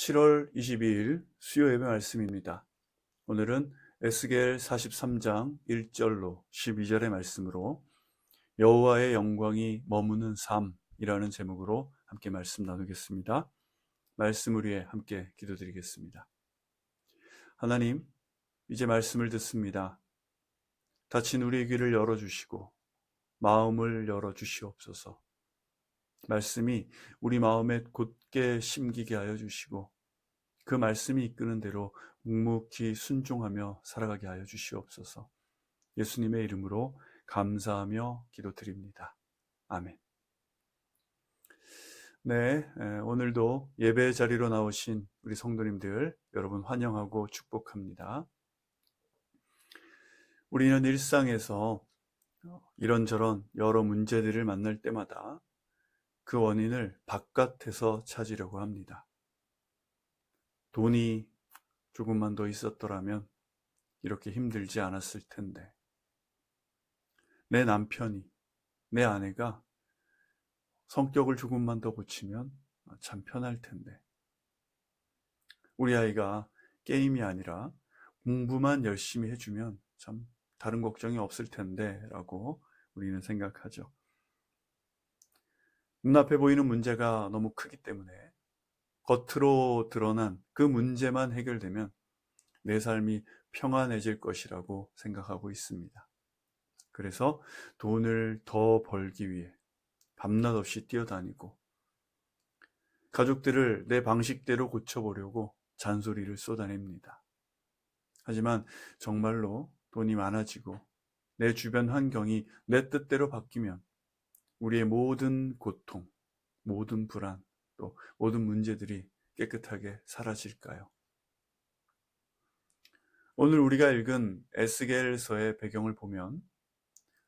7월 22일 수요 예배 말씀입니다. 오늘은 에스겔 43장 1절로 12절의 말씀으로 여호와의 영광이 머무는 삶이라는 제목으로 함께 말씀 나누겠습니다. 말씀을 위해 함께 기도드리겠습니다. 하나님, 이제 말씀을 듣습니다. 닫힌 우리의 귀를 열어주시고 마음을 열어주시옵소서. 말씀이 우리 마음에 곧게 심기게 하여 주시고 그 말씀이 이끄는 대로 묵묵히 순종하며 살아가게 하여 주시옵소서. 예수님의 이름으로 감사하며 기도드립니다. 아멘. 네, 오늘도 예배 자리로 나오신 우리 성도님들 여러분 환영하고 축복합니다. 우리는 일상에서 이런저런 여러 문제들을 만날 때마다 그 원인을 바깥에서 찾으려고 합니다. 돈이 조금만 더 있었더라면 이렇게 힘들지 않았을 텐데, 내 남편이, 내 아내가 성격을 조금만 더 고치면 참 편할 텐데, 우리 아이가 게임이 아니라 공부만 열심히 해주면 참 다른 걱정이 없을 텐데 라고 우리는 생각하죠. 눈앞에 보이는 문제가 너무 크기 때문에 겉으로 드러난 그 문제만 해결되면 내 삶이 평안해질 것이라고 생각하고 있습니다. 그래서 돈을 더 벌기 위해 밤낮 없이 뛰어다니고 가족들을 내 방식대로 고쳐보려고 잔소리를 쏟아냅니다. 하지만 정말로 돈이 많아지고 내 주변 환경이 내 뜻대로 바뀌면 우리의 모든 고통, 모든 불안, 또 모든 문제들이 깨끗하게 사라질까요? 오늘 우리가 읽은 에스겔서의 배경을 보면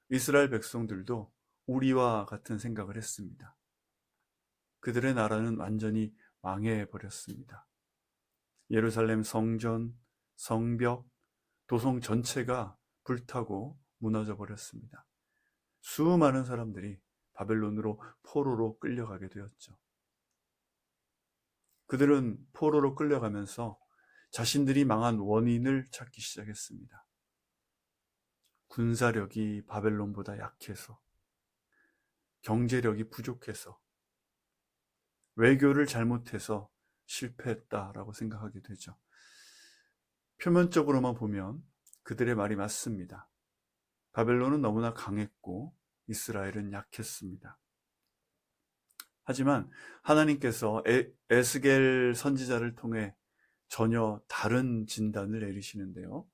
이스라엘 백성들도 우리와 같은 생각을 했습니다. 그들의 나라는 완전히 망해버렸습니다. 예루살렘 성전, 성벽, 도성 전체가 불타고 무너져 버렸습니다. 수많은 사람들이 바벨론으로 포로로 끌려가게 되었죠. 그들은 포로로 끌려가면서 자신들이 망한 원인을 찾기 시작했습니다. 군사력이 바벨론보다 약해서, 경제력이 부족해서, 외교를 잘못해서 실패했다라고 생각하게 되죠. 표면적으로만 보면 그들의 말이 맞습니다. 바벨론은 너무나 강했고 이스라엘은 약했습니다. 하지만 하나님께서 에스겔 선지자를 통해 전혀 다른 진단을 내리시는데요.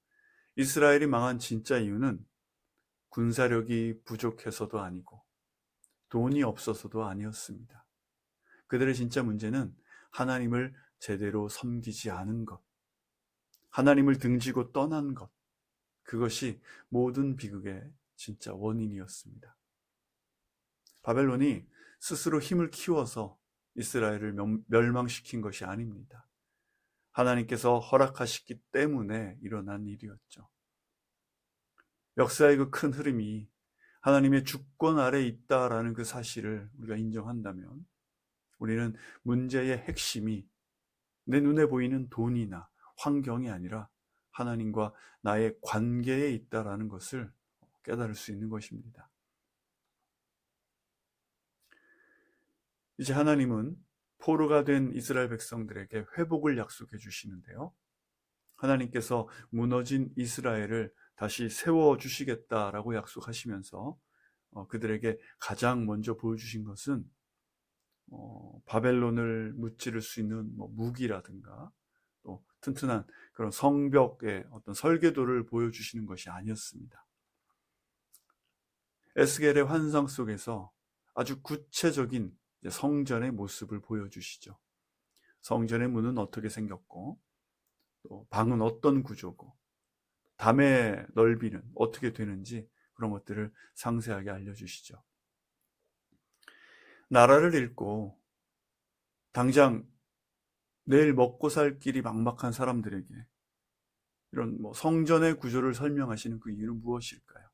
이스라엘이 망한 진짜 이유는 군사력이 부족해서도 아니고 돈이 없어서도 아니었습니다. 그들의 진짜 문제는 하나님을 제대로 섬기지 않은 것, 하나님을 등지고 떠난 것, 그것이 모든 비극의 진짜 원인이었습니다. 바벨론이 스스로 힘을 키워서 이스라엘을 멸망시킨 것이 아닙니다. 하나님께서 허락하셨기 때문에 일어난 일이었죠. 역사의 그 큰 흐름이 하나님의 주권 아래 있다라는 그 사실을 우리가 인정한다면 우리는 문제의 핵심이 내 눈에 보이는 돈이나 환경이 아니라 하나님과 나의 관계에 있다라는 것을 깨달을 수 있는 것입니다. 이제 하나님은 포로가 된 이스라엘 백성들에게 회복을 약속해 주시는데요. 하나님께서 무너진 이스라엘을 다시 세워주시겠다라고 약속하시면서 그들에게 가장 먼저 보여주신 것은 바벨론을 무찌를 수 있는 무기라든가 또 튼튼한 그런 성벽의 어떤 설계도를 보여주시는 것이 아니었습니다. 에스겔의 환상 속에서 아주 구체적인 성전의 모습을 보여주시죠. 성전의 문은 어떻게 생겼고 또 방은 어떤 구조고 담의 넓이는 어떻게 되는지 그런 것들을 상세하게 알려주시죠. 나라를 잃고 당장 내일 먹고 살 길이 막막한 사람들에게 이런 성전의 구조를 설명하시는 그 이유는 무엇일까요?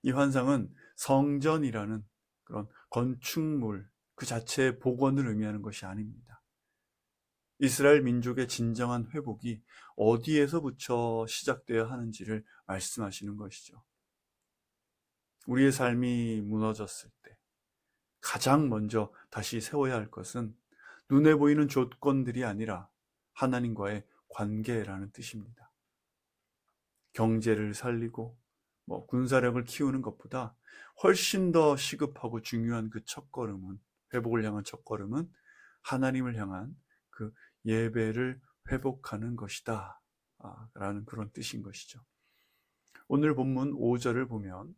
이 환상은 성전이라는 그런 건축물 그 자체의 복원을 의미하는 것이 아닙니다. 이스라엘 민족의 진정한 회복이 어디에서부터 시작되어야 하는지를 말씀하시는 것이죠. 우리의 삶이 무너졌을 때 가장 먼저 다시 세워야 할 것은 눈에 보이는 조건들이 아니라 하나님과의 관계라는 뜻입니다. 경제를 살리고 군사력을 키우는 것보다 훨씬 더 시급하고 중요한 그 첫걸음은, 회복을 향한 첫걸음은 하나님을 향한 그 예배를 회복하는 것이다 라는 그런 뜻인 것이죠. 오늘 본문 5절을 보면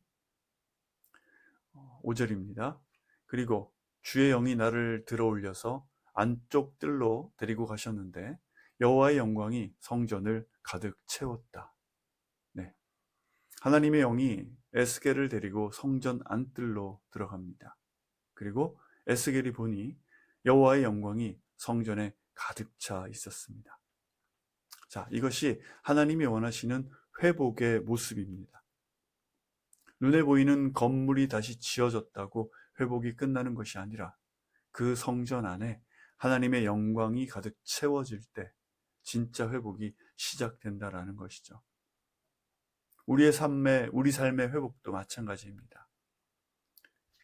5절입니다. 그리고 주의 영이 나를 들어올려서 안쪽 뜰로 데리고 가셨는데 여호와의 영광이 성전을 가득 채웠다. 네. 하나님의 영이 에스겔을 데리고 성전 안뜰로 들어갑니다. 그리고 에스겔이 보니 여호와의 영광이 성전에 가득 차 있었습니다. 자, 이것이 하나님이 원하시는 회복의 모습입니다. 눈에 보이는 건물이 다시 지어졌다고 회복이 끝나는 것이 아니라 그 성전 안에 하나님의 영광이 가득 채워질 때 진짜 회복이 시작된다라는 것이죠. 우리 삶의 회복도 마찬가지입니다.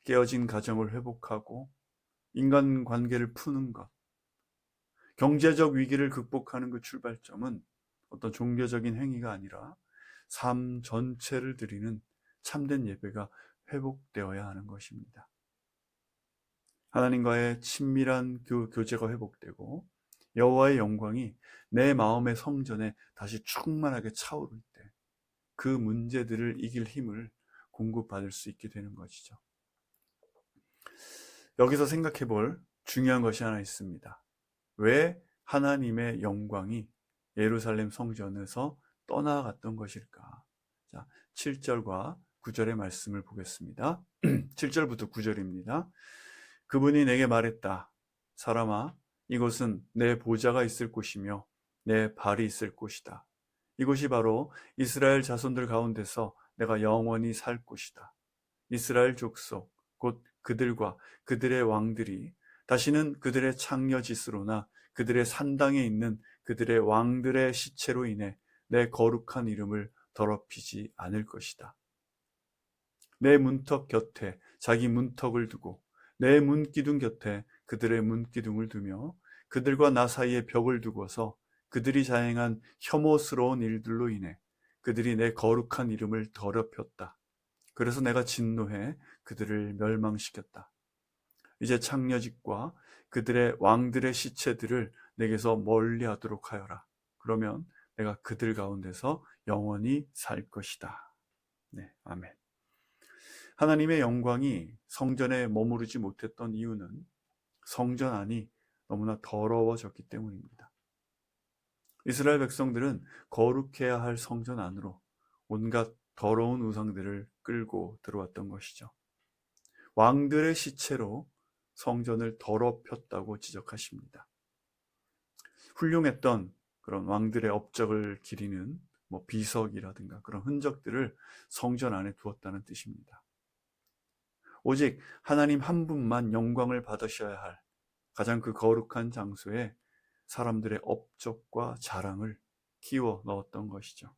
깨어진 가정을 회복하고 인간관계를 푸는 것, 경제적 위기를 극복하는 그 출발점은 어떤 종교적인 행위가 아니라 삶 전체를 드리는 참된 예배가 회복되어야 하는 것입니다. 하나님과의 친밀한 교제가 회복되고 여호와의 영광이 내 마음의 성전에 다시 충만하게 차오를 때 그 문제들을 이길 힘을 공급받을 수 있게 되는 것이죠. 여기서 생각해 볼 중요한 것이 하나 있습니다. 왜 하나님의 영광이 예루살렘 성전에서 떠나갔던 것일까? 자, 7절과 9절의 말씀을 보겠습니다. 7절부터 9절입니다. 그분이 내게 말했다. 사람아, 이곳은 내 보좌가 있을 곳이며 내 발이 있을 곳이다. 이곳이 바로 이스라엘 자손들 가운데서 내가 영원히 살 곳이다. 이스라엘 족속, 곧 그들과 그들의 왕들이 다시는 그들의 창녀짓으로나 그들의 산당에 있는 그들의 왕들의 시체로 인해 내 거룩한 이름을 더럽히지 않을 것이다. 내 문턱 곁에 자기 문턱을 두고 내 문기둥 곁에 그들의 문기둥을 두며 그들과 나 사이에 벽을 두고서 그들이 자행한 혐오스러운 일들로 인해 그들이 내 거룩한 이름을 더럽혔다. 그래서 내가 진노해 그들을 멸망시켰다. 이제 창녀짓과 그들의 왕들의 시체들을 내게서 멀리하도록 하여라. 그러면 내가 그들 가운데서 영원히 살 것이다. 네, 아멘. 하나님의 영광이 성전에 머무르지 못했던 이유는 성전 안이 너무나 더러워졌기 때문입니다. 이스라엘 백성들은 거룩해야 할 성전 안으로 온갖 더러운 우상들을 끌고 들어왔던 것이죠. 왕들의 시체로 성전을 더럽혔다고 지적하십니다. 훌륭했던 그런 왕들의 업적을 기리는 비석이라든가 그런 흔적들을 성전 안에 두었다는 뜻입니다. 오직 하나님 한 분만 영광을 받으셔야 할 가장 그 거룩한 장소에 사람들의 업적과 자랑을 끼워 넣었던 것이죠.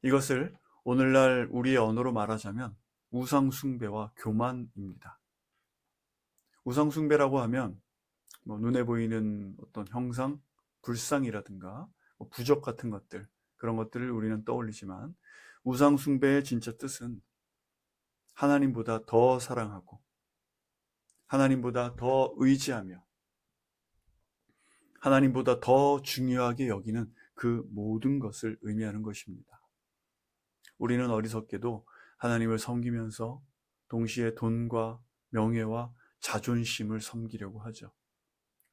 이것을 오늘날 우리의 언어로 말하자면 우상숭배와 교만입니다. 우상숭배라고 하면 눈에 보이는 어떤 형상, 불상이라든가 부적 같은 것들, 그런 것들을 우리는 떠올리지만 우상숭배의 진짜 뜻은 하나님보다 더 사랑하고 하나님보다 더 의지하며 하나님보다 더 중요하게 여기는 그 모든 것을 의미하는 것입니다. 우리는 어리석게도 하나님을 섬기면서 동시에 돈과 명예와 자존심을 섬기려고 하죠.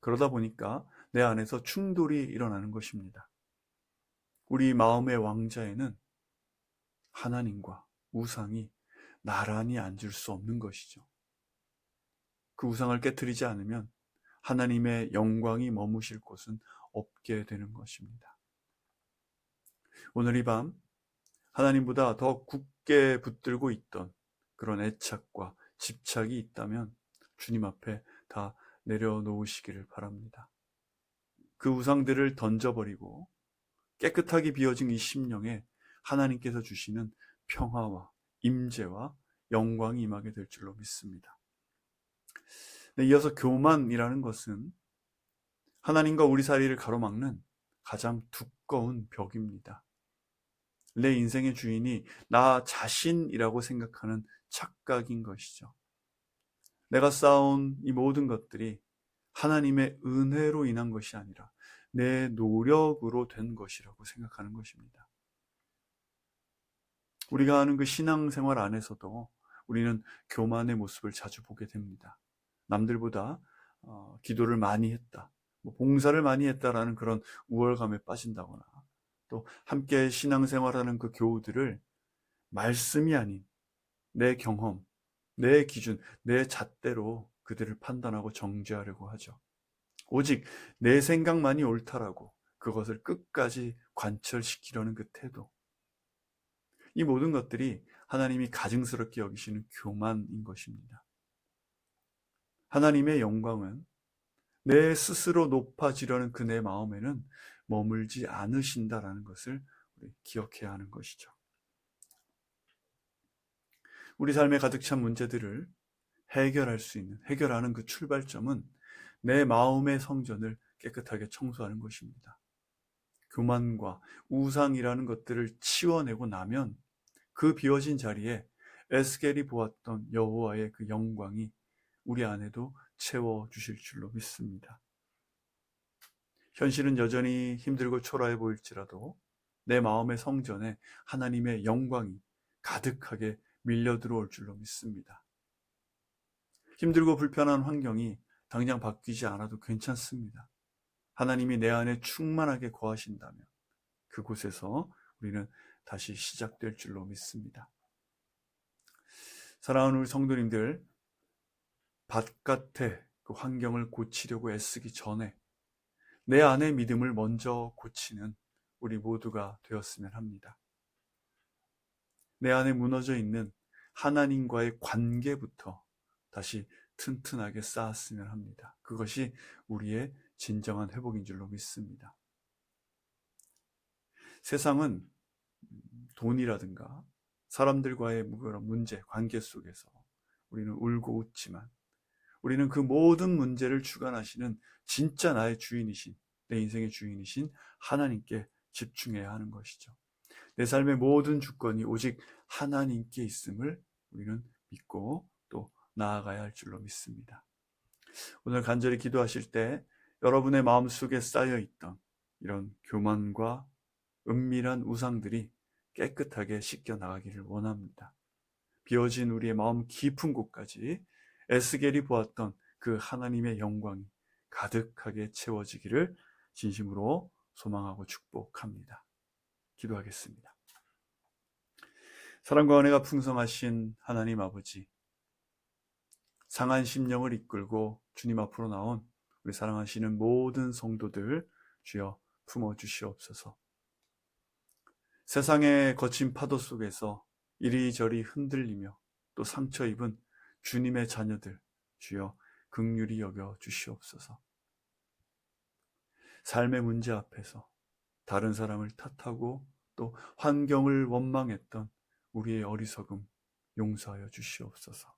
그러다 보니까 내 안에서 충돌이 일어나는 것입니다. 우리 마음의 왕자에는 하나님과 우상이 나란히 앉을 수 없는 것이죠. 그 우상을 깨트리지 않으면 하나님의 영광이 머무실 곳은 없게 되는 것입니다. 오늘 이 밤 하나님보다 더 굳게 붙들고 있던 그런 애착과 집착이 있다면 주님 앞에 다 내려놓으시기를 바랍니다. 그 우상들을 던져버리고 깨끗하게 비워진 이 심령에 하나님께서 주시는 평화와 임재와 영광이 임하게 될 줄로 믿습니다. 네, 이어서 교만이라는 것은 하나님과 우리 사이를 가로막는 가장 두꺼운 벽입니다. 내 인생의 주인이 나 자신이라고 생각하는 착각인 것이죠. 내가 쌓아온 이 모든 것들이 하나님의 은혜로 인한 것이 아니라 내 노력으로 된 것이라고 생각하는 것입니다. 우리가 하는 그 신앙생활 안에서도 우리는 교만의 모습을 자주 보게 됩니다. 남들보다 기도를 많이 했다, 봉사를 많이 했다라는 그런 우월감에 빠진다거나, 또 함께 신앙생활하는 그 교우들을 말씀이 아닌 내 경험, 내 기준, 내 잣대로 그들을 판단하고 정죄하려고 하죠. 오직 내 생각만이 옳다라고 그것을 끝까지 관철시키려는 그 태도, 이 모든 것들이 하나님이 가증스럽게 여기시는 교만인 것입니다. 하나님의 영광은 내 스스로 높아지려는 그 내 마음에는 머물지 않으신다라는 것을 우리 기억해야 하는 것이죠. 우리 삶에 가득 찬 문제들을 해결하는 그 출발점은 내 마음의 성전을 깨끗하게 청소하는 것입니다. 교만과 우상이라는 것들을 치워내고 나면 그 비워진 자리에 에스겔이 보았던 여호와의 그 영광이 우리 안에도 채워주실 줄로 믿습니다. 현실은 여전히 힘들고 초라해 보일지라도 내 마음의 성전에 하나님의 영광이 가득하게 밀려 들어올 줄로 믿습니다. 힘들고 불편한 환경이 당장 바뀌지 않아도 괜찮습니다. 하나님이 내 안에 충만하게 거하신다면 그곳에서 우리는 다시 시작될 줄로 믿습니다. 사랑하는 우리 성도님들, 바깥의 그 환경을 고치려고 애쓰기 전에 내 안의 믿음을 먼저 고치는 우리 모두가 되었으면 합니다. 내 안에 무너져 있는 하나님과의 관계부터 다시 튼튼하게 쌓았으면 합니다. 그것이 우리의 진정한 회복인 줄로 믿습니다. 세상은 돈이라든가 사람들과의 문제, 관계 속에서 우리는 울고 웃지만 우리는 그 모든 문제를 주관하시는 진짜 나의 주인이신, 내 인생의 주인이신 하나님께 집중해야 하는 것이죠. 내 삶의 모든 주권이 오직 하나님께 있음을 우리는 믿고 또 나아가야 할 줄로 믿습니다. 오늘 간절히 기도하실 때 여러분의 마음속에 쌓여있던 이런 교만과 은밀한 우상들이 깨끗하게 씻겨나가기를 원합니다. 비워진 우리의 마음 깊은 곳까지 에스겔이 보았던 그 하나님의 영광이 가득하게 채워지기를 진심으로 소망하고 축복합니다. 기도하겠습니다. 사랑과 은혜가 풍성하신 하나님 아버지, 상한 심령을 이끌고 주님 앞으로 나온 우리 사랑하시는 모든 성도들 주여 품어주시옵소서. 세상의 거친 파도 속에서 이리저리 흔들리며 또 상처 입은 주님의 자녀들 주여 긍휼히 여겨 주시옵소서. 삶의 문제 앞에서 다른 사람을 탓하고 또 환경을 원망했던 우리의 어리석음 용서하여 주시옵소서.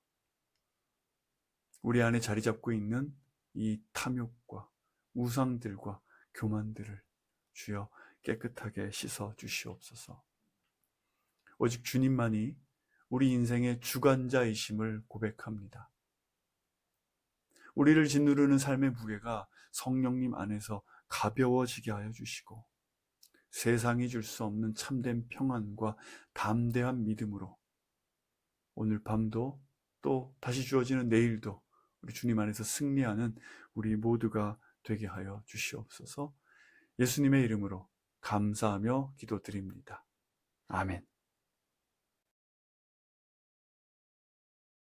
우리 안에 자리 잡고 있는 이 탐욕과 우상들과 교만들을 주여 깨끗하게 씻어 주시옵소서. 오직 주님만이 우리 인생의 주관자이심을 고백합니다. 우리를 짓누르는 삶의 무게가 성령님 안에서 가벼워지게 하여 주시고 세상이 줄 수 없는 참된 평안과 담대한 믿음으로 오늘 밤도 또 다시 주어지는 내일도 우리 주님 안에서 승리하는 우리 모두가 되게 하여 주시옵소서. 예수님의 이름으로 감사하며 기도드립니다. 아멘.